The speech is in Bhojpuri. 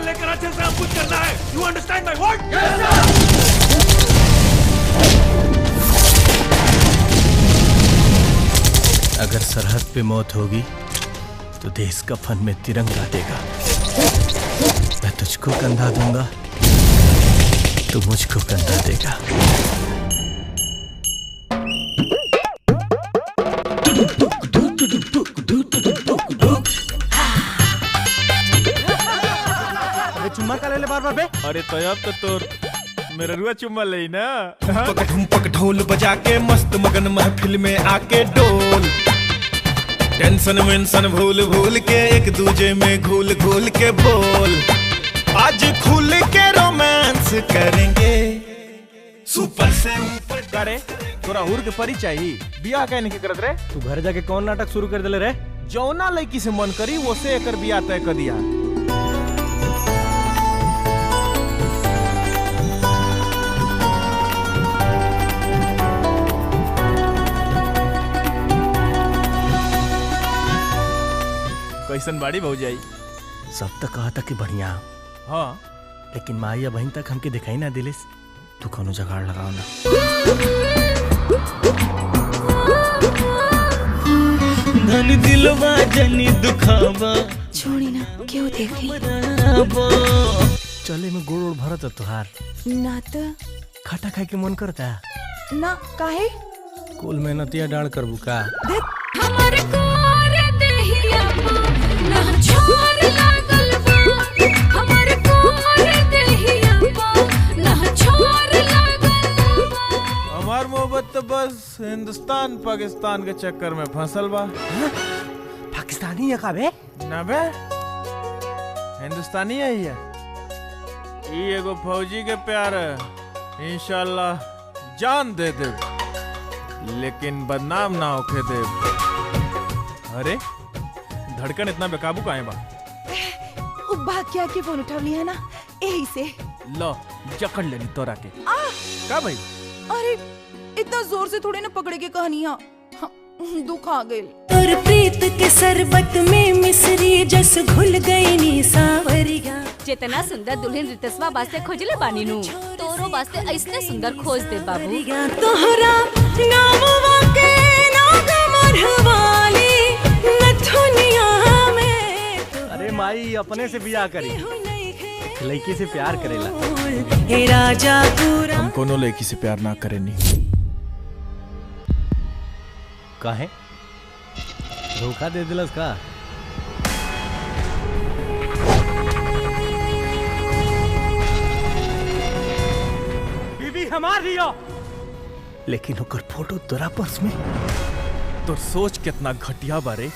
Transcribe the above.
लेकर अच्छे से हम कुछ करना है। You understand my word? Yes, sir. अगर सरहद पे मौत होगी तो देश कफन में तिरंगा देगा। मैं तुझको कंधा दूंगा, तू मुझको कंधा देगा। चुम्मा का ले ले बार-बार बे। अरे तो अब तो तोर मेरा रुआ चुम्मा ले ना। पक ढोल बजा के मस्त मगन महफिल में आके डोल। टेंशन वेंशन भूल भूल के एक दूजे में घुल घुल के बोल। आज खुल के रोमांस करेंगे सुपर से ऊपर। करे तोरा हुर के परिचय ही बियाह कहने के करत रे। तू घर जाके कौन नाटक शुरू कर दिले रे? जौना लड़की से मन करी वो से एकर बियाह तय कर दिया। कैसन बाड़ी भौजाई? सब तक कहा था कि बढ़िया, हाँ लेकिन माँ या बहन तक हमके दिखाई ना दिलिस। तू कोनो जुगाड़ लगाओ ना। धन दिलवा जनी दुखावा छोड़ी ना, क्यों देखी चले में गोड़ उड़ भरत तुहार ना तो खटा खाए के मन करता। ना काहे कुल मेहनतिया डाल कर बुका। हमर कोर देहिया ना छोड़ लागल बा। हमर कोर देहिया ना छोड़ लागल बा। हमार मोहब्बत तो बस हिंदुस्तान पाकिस्तान के चक्कर में फंसल बा। पाकिस्तानी है का बे? ना बे हिंदुस्तानी है ये। ई एगो फौजी के प्यार है। इंशाल्लाह जान दे दे, लेकिन बदनाम ना होके दे। अरे धड़कन इतना बेकाबू काहे बा? भाग्या के फोन उठवली है ना, यही से। लो जकड़ लेनी तोरा के। का भाई? अरे इतना जोर से थोड़े ना पकड़े के कहानियां, दुख आ गई। और प्रीत के शरबत में मिश्री जस घुल गई नी सावरिया। जितना सुंदर दुल्हन रितस्वा वास्ते खोजले बानी नु, तोरो वास्ते ऐसने सुंदर खोज दे बाबू। तोहरा नामवा के नाग मरवाली नथुनिया में। अरे माई अपने से बियाह करी, लड़की से प्यार करेला। हे राजा पूरा हम कोनो लड़की से प्यार ना करेनी। काहे धोखा दे दिलस का? बीबी हमार दियो, लेकिन ओकर फोटो तोरा पर्स में। तो सोच कितना घटिया बारे।